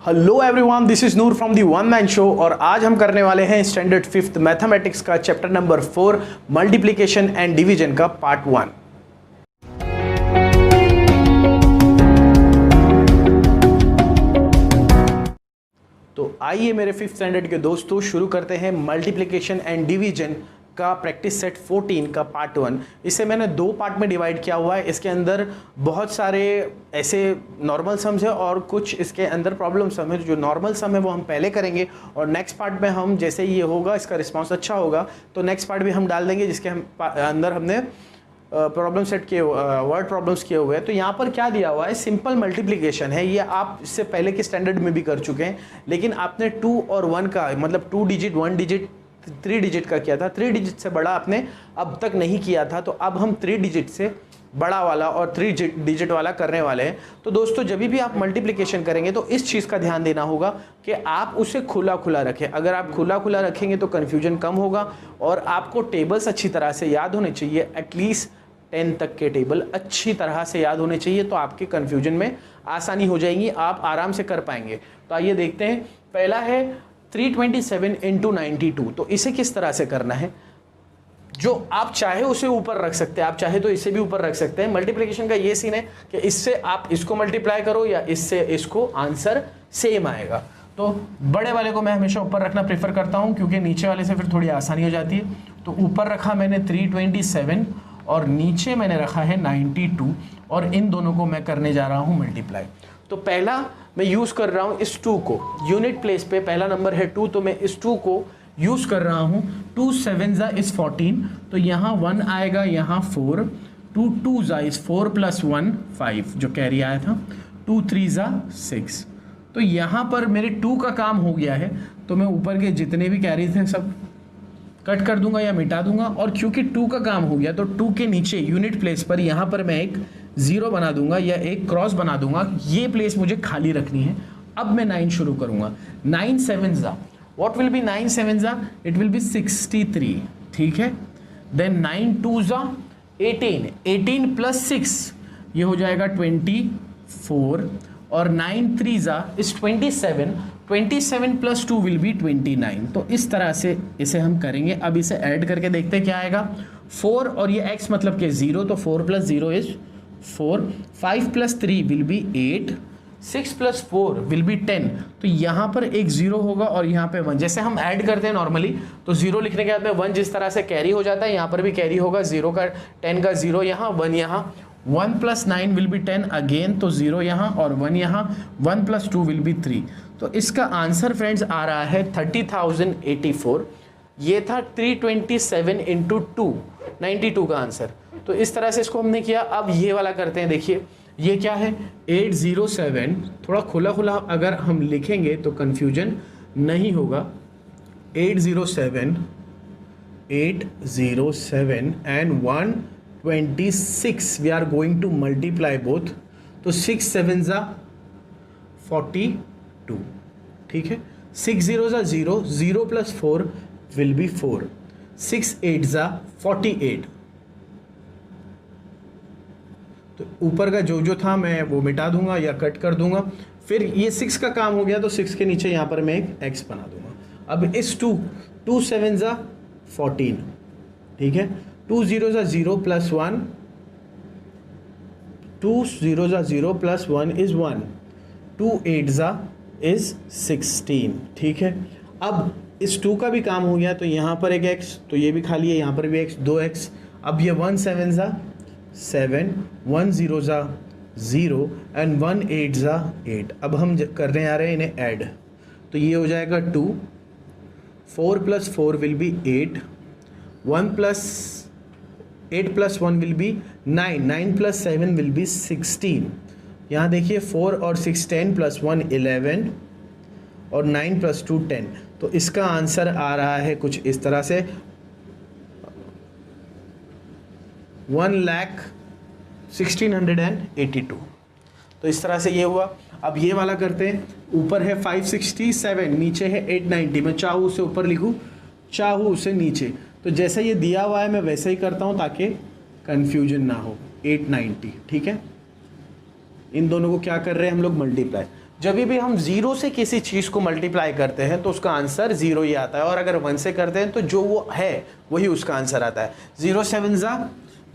Hello everyone, this is Noor from the one man show और आज हम करने वाले हैं स्टैंडर्ड 5th मैथमेटिक्स का chapter number 4 multiplication and division का पार्ट 1। तो आइए मेरे 5th स्टैंडर्ड के दोस्तों शुरू करते हैं मल्टीप्लिकेशन एंड डिवीजन का प्रैक्टिस सेट 14 का पार्ट 1। इसे मैंने दो पार्ट में डिवाइड किया हुआ है। इसके अंदर बहुत सारे ऐसे नॉर्मल सम्स है और कुछ इसके अंदर प्रॉब्लम सम है। जो नॉर्मल सम है वो हम पहले करेंगे और नेक्स्ट पार्ट में हम जैसे ये होगा, इसका रिस्पांस अच्छा होगा तो नेक्स्ट पार्ट भी हम डाल देंगे जिसके अंदर हमने प्रॉब्लम सेट किए, वर्ड प्रॉब्लम्स किए हुए हैं। तो यहाँ पर क्या दिया हुआ है, सिंपल मल्टीप्लिकेशन है। ये आप इससे पहले के स्टैंडर्ड में भी कर चुके हैं, लेकिन आपने 2 और 1 का मतलब 2 डिजिट 1 डिजिट 3 डिजिट का किया था। 3 डिजिट से बड़ा आपने अब तक नहीं किया था, तो अब हम 3 डिजिट से बड़ा वाला और 3 डिजिट वाला करने वाले हैं। तो दोस्तों जब भी आप मल्टीप्लिकेशन करेंगे तो इस चीज़ का ध्यान देना होगा कि आप उसे खुला खुला रखें। अगर आप खुला खुला रखेंगे तो कन्फ्यूजन कम होगा और आपको टेबल्स अच्छी तरह से याद होने चाहिए। एटलीस्ट 10 तक के टेबल अच्छी तरह से याद होने चाहिए, तो आपके कन्फ्यूजन में आसानी हो जाएगी, आप आराम से कर पाएंगे। तो आइए देखते हैं। पहला है 327 इंटू 92। तो इसे किस तरह से करना है, जो आप चाहे उसे ऊपर रख सकते हैं, आप चाहे तो इसे भी ऊपर रख सकते हैं। मल्टीप्लिकेशन का ये सीन है कि इससे आप इसको मल्टीप्लाई करो या इससे इसको, आंसर सेम आएगा। तो बड़े वाले को मैं हमेशा ऊपर रखना प्रेफर करता हूं क्योंकि नीचे वाले से फिर थोड़ी आसानी हो जाती है। तो ऊपर रखा मैंने 327 और नीचे मैंने रखा है 92 और इन दोनों को मैं करने जा रहा हूं मल्टीप्लाई। तो पहला मैं यूज कर रहा हूं इस 2 को, यूनिट प्लेस पे पहला नंबर है 2, तो मैं इस 2 को यूज कर रहा हूं। 2 7 इज 14, तो यहाँ 1 आएगा, यहाँ 4, 2 2 इज 4 + 1 5 जो कैरी आया था, 2 3 6। तो यहाँ पर मेरे 2 का काम हो गया है, तो मैं ऊपर के जितने भी कैरी थे सब कट कर दूंगा या मिटा दूंगा। और क्योंकि 2 का काम हो गया तो 2 के नीचे यूनिट प्लेस पर यहाँ पर मैं एक 0 बना दूंगा या एक क्रॉस बना दूंगा। ये प्लेस मुझे खाली रखनी है। अब मैं 9 शुरू करूंगा। 9 7 what will be 9 7 it will be 63, ठीक है। देन 9 2 18, 18 + 6 ये हो जाएगा 24 और 9 3 इज 27, 27 + 2 विल बी 29। तो इस तरह से इसे हम करेंगे। अब इसे ऐड करके देखते हैं क्या आएगा। 4 और ये x मतलब कि 0, तो 4 + 0 is 4, 5 + 3 will be 8, 6 + 4 will be 10। तो यहाँ पर एक 0 होगा और यहाँ पे 1। जैसे हम ऐड करते हैं नॉर्मली तो 0 लिखने के बाद में 1 जिस तरह से कैरी हो जाता है, यहाँ पर भी कैरी होगा। 0 का 10 का 0 यहाँ, 1 यहाँ, 1 + 9 विल बी 10 अगेन, तो 0 यहाँ और 1 यहाँ, 1 + 2 विल बी 3। तो इसका आंसर फ्रेंड्स आ रहा है 30,084। ये था 327 इंटू 2, 92 का आंसर। तो इस तरह से इसको हमने किया। अब ये वाला करते हैं। देखिए ये क्या है, 807। थोड़ा खुला खुला अगर हम लिखेंगे तो कंफ्यूजन नहीं होगा। 807 and 126 we are going to multiply both. तो 6 7 42, ठीक है। 6 0 0, 0 + 4 विल बी 4, 6 8 48। तो ऊपर का जो था मैं वो मिटा दूंगा या कट कर दूंगा। फिर ये 6 का काम हो गया तो 6 के नीचे यहाँ पर मैं एक x बना दूंगा। अब इस 2 7 14, ठीक है। 2 0 0 + 1, 2 0 0 + 1 इज 1, 2 8 इज 16, ठीक है। अब इस 2 का भी काम हो गया तो यहाँ पर एक x, तो ये भी खाली है, यहाँ पर भी x, 2x। अब ये 1 7 7, 1 0 0 एंड 1 8 8। अब हम करने आ रहे हैं इन्हें ऐड। तो ये हो जाएगा 2, 4 + 4 will be 8, 8 + 1 will B 9, 9 + 7 will be 16। यहाँ देखिए 4 और 6 10 + 1 11 और 9 + 2 10। तो इसका आंसर आ रहा है कुछ इस तरह से 1,16,82। तो इस तरह से ये हुआ। अब ये वाला करते हैं। ऊपर है 567, नीचे है 890। मैं चाहूँ उसे ऊपर लिखूँ, चाहूँ उसे नीचे। तो जैसा ये दिया हुआ है मैं वैसे ही करता हूँ ताकि कंफ्यूजन ना हो। 890, ठीक है। इन दोनों को क्या कर रहे हैं हम लोग, मल्टीप्लाई। जब भी हम 0 से किसी चीज़ को मल्टीप्लाई करते हैं तो उसका आंसर 0 ही आता है, और अगर 1 से करते हैं तो जो वो है वही उसका आंसर आता है। 0 7 ज़ा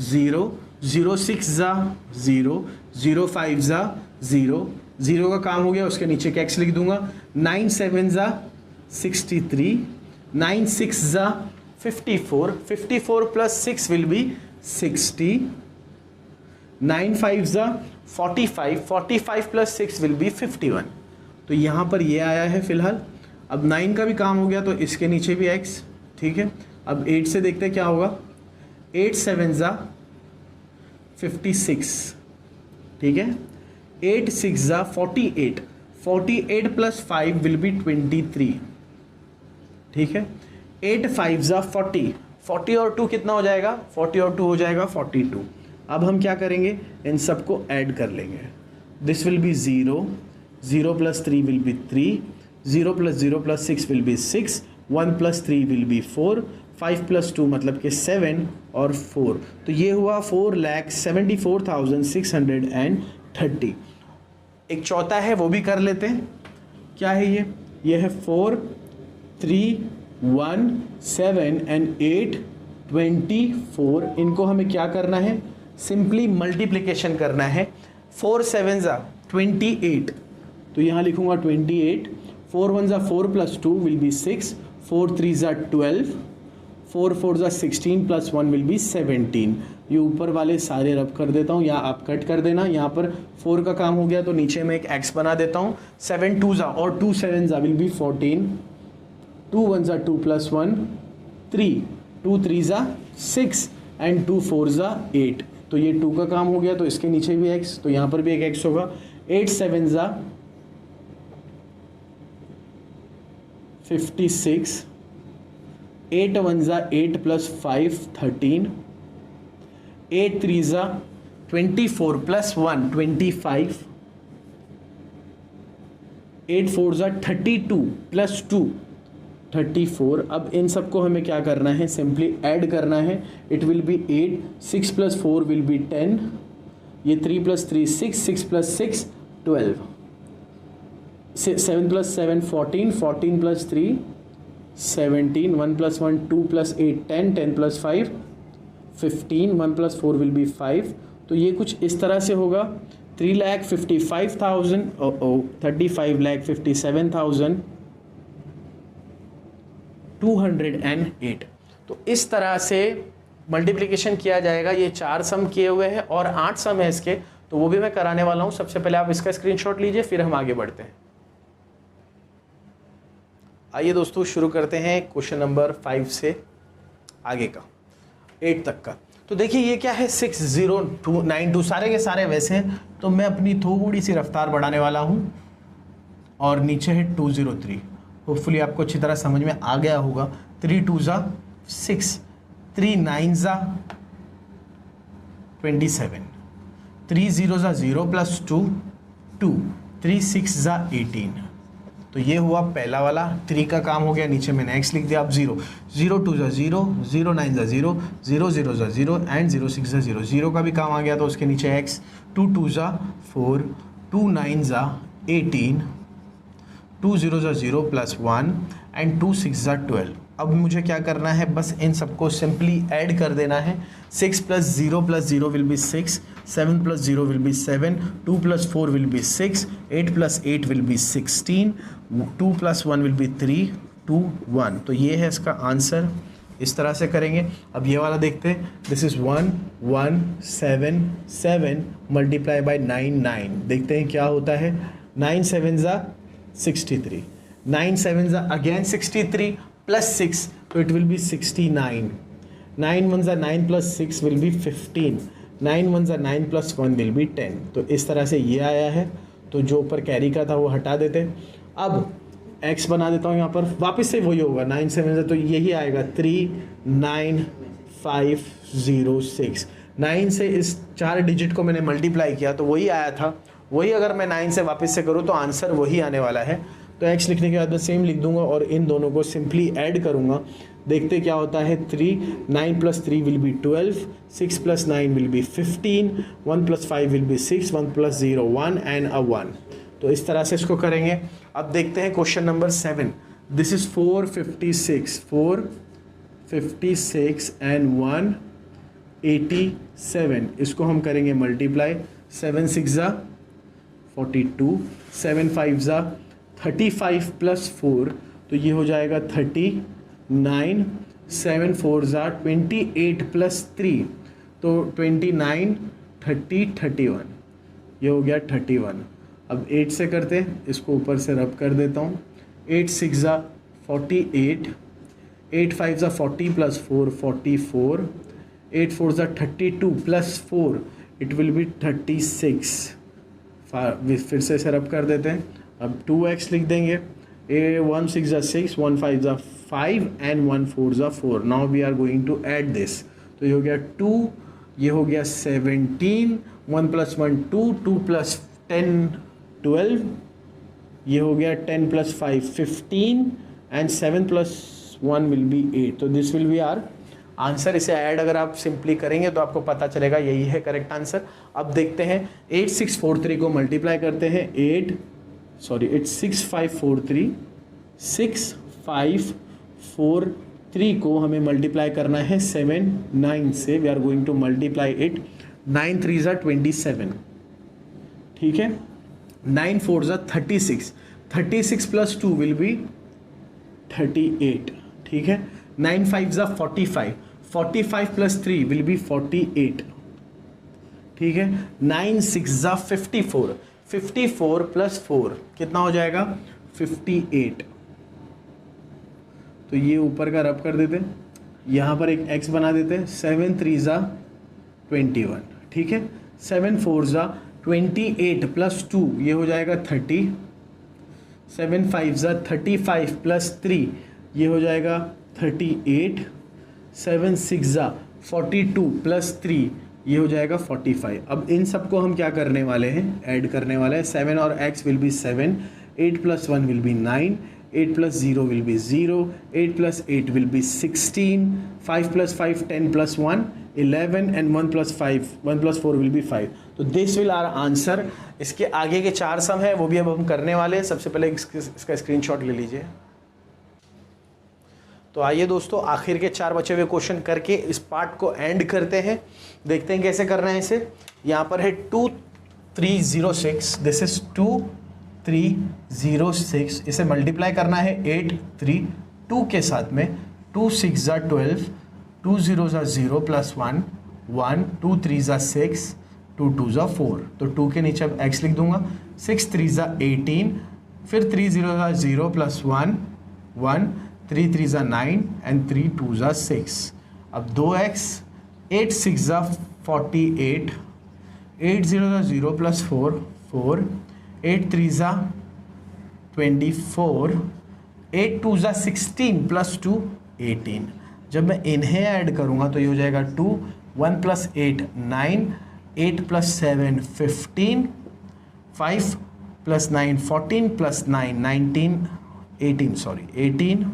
0, 0 6 ज़ा 0, 0 5 ज़ा 0, 0 का काम हो गया, उसके नीचे का x लिख दूंगा। 9 7 ज़ा 63, 9 6 ज़ा 54, 54 प्लस 6 विल बी 60, 9 5 ज़ा 45, 45 प्लस 6 विल बी 51। तो यहाँ पर ये आया है फिलहाल। अब 9 का भी काम हो गया तो इसके नीचे भी x, ठीक है। अब 8 से देखते हैं क्या होगा। 8 7 ज़ा 56, ठीक है। 8 6 ज़ा 48, 48 प्लस 5 विल बी 23, ठीक है। 8 5 ज़ा 40, 40 और 2 कितना हो जाएगा, 40 और 2 हो जाएगा 42। अब हम क्या करेंगे, इन सबको ऐड कर लेंगे। This will B 0, 0 plus 3 will be 3, 0 plus 0 plus 6 will be 6, 1 plus 3 will be 4, 5 plus 2 मतलब कि 7 और 4, तो ये हुआ 4,74,630। एक चौथा है वो भी कर लेते हैं। क्या है ये है 4 3 1 7 एंड 8 24। इनको हमें क्या करना है, सिंपली मल्टीप्लिकेशन करना है। 4 7 ज़ा 28, तो यहाँ लिखूंगा 28, 4 1 ज़ा 4 प्लस 2 विल बी 6, 4 3 ज़ा 12, 4 4 ज़ा 16 प्लस 1 विल बी 17। ये ऊपर वाले सारे रब कर देता हूँ या आप कट कर देना। यहाँ पर 4 का काम हो गया तो नीचे में एक x बना देता हूँ। 7 2 ज़ा और 2 7 ज़ा विल बी 14, 2 1 ज़ा 2 प्लस 1 3, 2 3 ज़ा 6 एंड 2 4 ज़ा 8। तो ये 2 का काम हो गया तो इसके नीचे भी x, तो यहाँ पर भी एक x होगा। 8 7 ज़ा 56, 8 1 ज़ा 8 प्लस 5 13, 8 3 ज़ा 24 प्लस 1 25, 8 4 ज़ा 32 प्लस 2 34। अब इन सबको हमें क्या करना है, सिंपली ऐड करना है। It will be 8, 6 plus 4 will be 10, ये 3 plus 3 6, 6 plus 6 12, 7 plus 7 14, 14 plus 3 17, 1 plus 1 2 plus 8 10, 10 plus 5 15, 1 plus 4 will be 5। तो ये कुछ इस तरह से होगा। 3,55,000 35,57,208। तो इस तरह से मल्टीप्लिकेशन किया जाएगा। ये 4 सम किए हुए हैं और 8 सम है इसके, तो वो भी मैं कराने वाला हूँ। सबसे पहले आप इसका स्क्रीनशॉट लीजिए, फिर हम आगे बढ़ते हैं। आइए दोस्तों शुरू करते हैं क्वेश्चन नंबर 5 से आगे का 8 तक का। तो देखिए ये क्या है, 60292 सारे के सारे वैसे हैं, तो मैं अपनी थोड़ी सी रफ्तार बढ़ाने वाला हूँ। और नीचे है 203। होपफुली आपको अच्छी तरह समझ में आ गया होगा। 3 2 ज़ा 6, 3 9 ज़ा 27, 3 0 ज़ा 0 प्लस 2 2, 3 6 ज़ा 18। तो ये हुआ पहला वाला। 3 का काम हो गया, नीचे मैंने x लिख दिया। अब 0 0 2 ज़ा 0, 0 9 ज़ा 0, 0 0 ज़ा 0 एंड 0 6 ज़ा 0। 0 का भी काम आ गया तो उसके नीचे x। 2 2 ज़ा 4, 2 9 ज़ा 18, 2 0 ज़ा 0 प्लस 1 एंड 2 6 ज़ा 12। अब मुझे क्या करना है, बस इन सबको सिंपली ऐड कर देना है। 6 plus 0 will be 6, 7 plus 0 will be 7, 2 plus 4 will be 6, 8 plus 8 will be 16, 2 plus 1 will B 3, 2 1। तो ये है इसका आंसर। इस तरह से करेंगे। अब ये वाला देखते हैं। This is 1 1 7 7 multiply by 9 9। देखते हैं क्या होता है। 9 7 ज़ा 63, 9 7 ज़ा अगेन 63 प्लस 6, तो इट विल बी 69। 9 1 ज़ा 9 प्लस 6 विल बी 15, 9 1 ज़ा 9 प्लस 1 विल बी 10। तो इस तरह से ये आया है। तो जो ऊपर कैरी का था वो हटा देते। अब x बना देता हूँ यहाँ पर, वापस से वही होगा। 9 7 ज़ा तो यही आएगा 3 9 5 0 6। 9 से इस 4 डिजिट को मैंने मल्टीप्लाई किया तो वही आया था। वही अगर मैं 9 से वापस से करूँ तो आंसर वही आने वाला है। तो x लिखने के बाद मैं सेम लिख दूंगा और इन दोनों को सिंपली ऐड करूंगा। देखते क्या होता है। 3 9 plus 3 will be 12, 6 plus 9 will be 15, 1 plus 5 will be 6, 1 plus 0 1 and अ 1। तो इस तरह से इसको करेंगे। अब देखते हैं question number 7। This is 456 and 187, इसको हम करेंगे मल्टीप्लाई। 7 6 ज़ा 42, 7 5 ज़ा 35 प्लस 4, तो ये हो जाएगा 39, 7 4 ज़ा 28 प्लस 3, तो 29 30 31, ये हो गया 31। अब 8 से करते हैं, इसको ऊपर से रब कर देता हूँ। 8 6 ज़ा 48, 8 5 ज़ा 40 प्लस 4 44, 8 4 ज़ा 32 प्लस 4, इट विल बी 36। फिर से इसे रब कर देते हैं। अब 2x लिख देंगे। 1 6 ज़ा 6, 1 5 ज़ा 5 एंड 1 4 ज़ा 4। Now we are going to add this, तो ये हो गया 2, ये हो गया 17, 1 प्लस 1 2, 2 प्लस 10 12, ये हो गया 10 plus 5 15 and 7 plus 1 will be 8। तो this will be our answer. इसे ऐड अगर आप सिंपली करेंगे तो आपको पता चलेगा यही है करेक्ट आंसर। अब देखते हैं 8643 को मल्टीप्लाई करते हैं। 6543, 6543 को हमें मल्टीप्लाई करना है 7 9 से। We are going to multiply it. 9 3 ज़ा 27, ठीक है। 9 4 ज़ा 36, 36 प्लस 2 विल बी 38, ठीक है। 9 5 ज़ा 45, 45 प्लस 3 विल बी 48, ठीक है। 9 6 ज़ा 54, 54 प्लस 4 कितना हो जाएगा 58। तो ये ऊपर का रब कर देते हैं, यहाँ पर एक x बना देते हैं। 7 3 ज़ा 21, ठीक है। 7 4 ज़ा 28 प्लस 2, ये हो जाएगा 30। 7 5 ज़ा 35 प्लस 3, ये हो जाएगा 38। 7 6 ज़ा 42 प्लस 3, ये हो जाएगा 45। अब इन सबको हम क्या करने वाले हैं, ऐड करने वाले हैं। 7 और x will be 7, 8 plus 1 will B 9, 8 plus 0 will be 0, 8 plus 8 will be 16, 5 plus 5 10 plus 1 11 and 1 plus 4 will be 5। तो दिस विल आर आंसर। इसके आगे के 4 सम है वो भी अब हम करने वाले हैं। सबसे पहले इसका स्क्रीनशॉट ले लीजिए। तो आइए दोस्तों, आखिर के 4 बचे हुए क्वेश्चन करके इस पार्ट को एंड करते हैं। देखते हैं कैसे करना है इसे। यहाँ पर है 2306, दिस इज 2306। इसे मल्टीप्लाई करना है 8 3 2 के साथ में। 2 6 ज़ा 12, 2 0 ज़ा 0 प्लस 1 1, 2 3 ज़ा 6, 2 2 ज़ा 4। तो 2 के नीचे अब x लिख दूंगा। 6 3 ज़ा 18, फिर 3 0 ज़ा 0 प्लस 1 1, 3 3 ज़ा 9 एंड 3 2 ज़ा 6। अब 2x, 8 6 ज़ा 48, 8 0 ज़ा 0 प्लस 4 4, 8 3 ज़ा 24, 8 2 ज़ा 16 प्लस 2 18। जब मैं इन्हें ऐड करूँगा तो ये हो जाएगा 2, 1 plus 8 9, 8 plus 7 15, 5 plus 9 14 plus 9 18,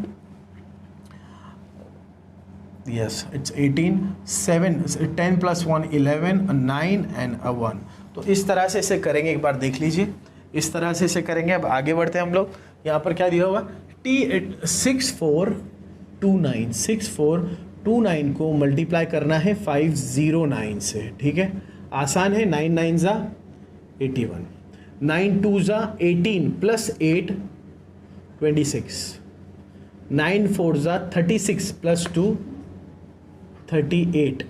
yes it's 18, 7 10 plus 1 11, 9 and 1। तो इस तरह से इसे करेंगे, एक बार देख लीजिए। इस तरह से इसे करेंगे। अब आगे बढ़ते हैं हम लोग। यहाँ पर क्या दिया होगा, 6429 को मल्टीप्लाई करना है 509 से, ठीक है। आसान है। 9 9 ज़ा 81, 9 2 ज़ा 18 प्लस 8 26, 9 4 ज़ा 36 प्लस 2 38,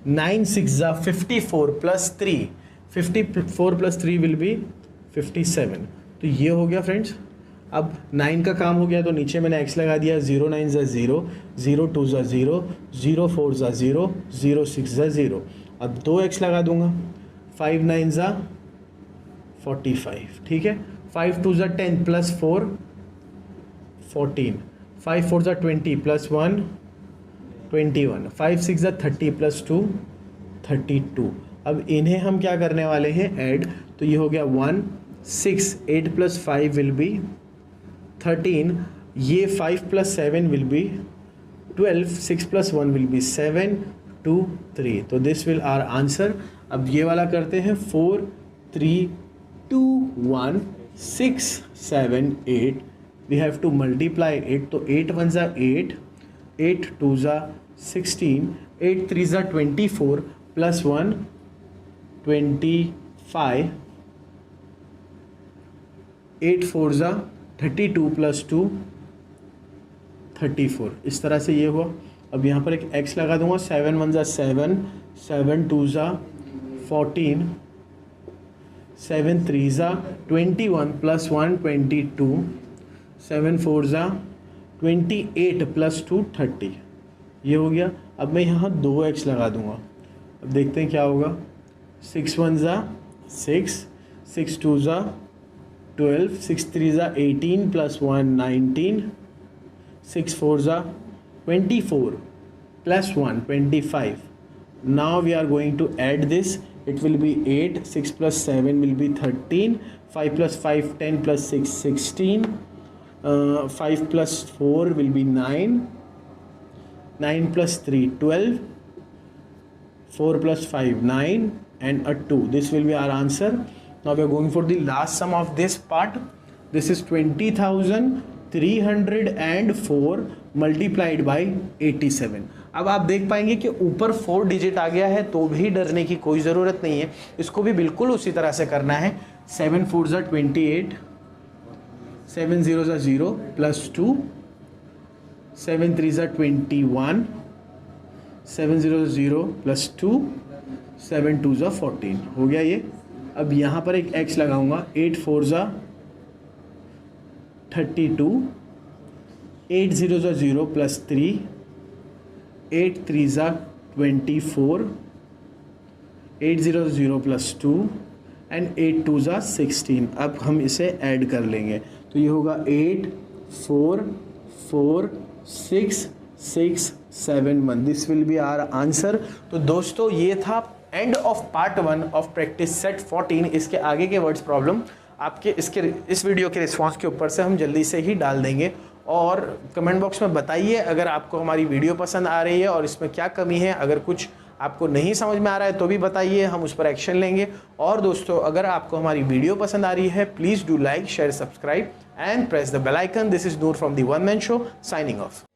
9 6 ज़ा 54 प्लस 3, 54 प्लस 3 विल बी 57। तो ये हो गया फ्रेंड्स। अब 9 का काम हो गया तो नीचे मैंने x लगा दिया। 0 9 ज़ा 0, 0 2 ज़ा 0, 0 4 ज़ा 0, 0 6 ज़ा 0। अब 2x लगा दूंगा। 5 9 ज़ा 45, ठीक है। 5 2 ज़ा 10 प्लस 4 14, 5 4 ज़ा 20 प्लस 1 21, 5 6 ज़ा 30 प्लस 2 32। अब इन्हें हम क्या करने वाले हैं, ऐड। तो ये हो गया 1 6, 8 प्लस 5 विल बी 13, ये 5 plus 7 will be 12, 6 plus 1 will B 7 2 3। तो दिस विल आर आंसर। अब ये वाला करते हैं 4 3 2 1 6 7 8, we have to multiply it. तो 8 1 जा 8, 8 2 जा 16, 8 3 जा 24 प्लस 1 25, 8 4 जा 32 प्लस 2 34। इस तरह से ये हुआ। अब यहाँ पर एक x लगा दूंगा। 7 1 जा 7, 7 2 जा 14, 7 3 जा 21 प्लस 1 22, 7 4 जा 28 प्लस 2 30। ये हो गया। अब मैं यहाँ 2x लगा दूंगा। अब देखते हैं क्या होगा। 6 1 जा 6, 6 2 जा 12, 6 3 जा 18 प्लस 1 19, 6 4 जा 24 plus 1 25. Now we are going to add this. It will be 8, 6 plus 7 will be 13, 5 plus 5 10 plus 6 16, 5 plus 4 will be 9, 9 plus 3 12, 4 plus 5 9 and a 2. This will be our answer. Now we are going for the last sum of this part. This is 20,304 multiplied by 87. अब आप देख पाएंगे कि ऊपर 4 digit आ गया है, तो भी डरने की कोई ज़रूरत नहीं है। इसको भी बिल्कुल उसी तरह से करना है। 7 4 जा 28, 7 0 जा 0 प्लस 2, 7 3 जा 21, 7 0 जा 0 प्लस 2, 7 2 जा 14। हो गया ये। अब यहाँ पर एक x लगाऊंगा। 8 4 जा 32, 8 0 जा 0 प्लस 3, 8 3 जा 24, 8 0 0 प्लस 2 एंड 8 2 जा 16। अब हम इसे ऐड कर लेंगे तो ये होगा 8 4 4 6 6 7 1। This will be our answer. तो दोस्तों ये था end of part 1 of practice set 14। इसके आगे के वर्ड्स प्रॉब्लम आपके इस वीडियो के रिस्पांस के ऊपर से हम जल्दी से ही डाल देंगे। और कमेंट बॉक्स में बताइए अगर आपको हमारी वीडियो पसंद आ रही है और इसमें क्या कमी है। अगर कुछ आपको नहीं समझ में आ रहा है तो भी बताइए, हम उस पर एक्शन लेंगे। और दोस्तों अगर आपको हमारी वीडियो पसंद आ रही है, please do like share subscribe and press the bell icon. This is Noor from the one man show, signing of.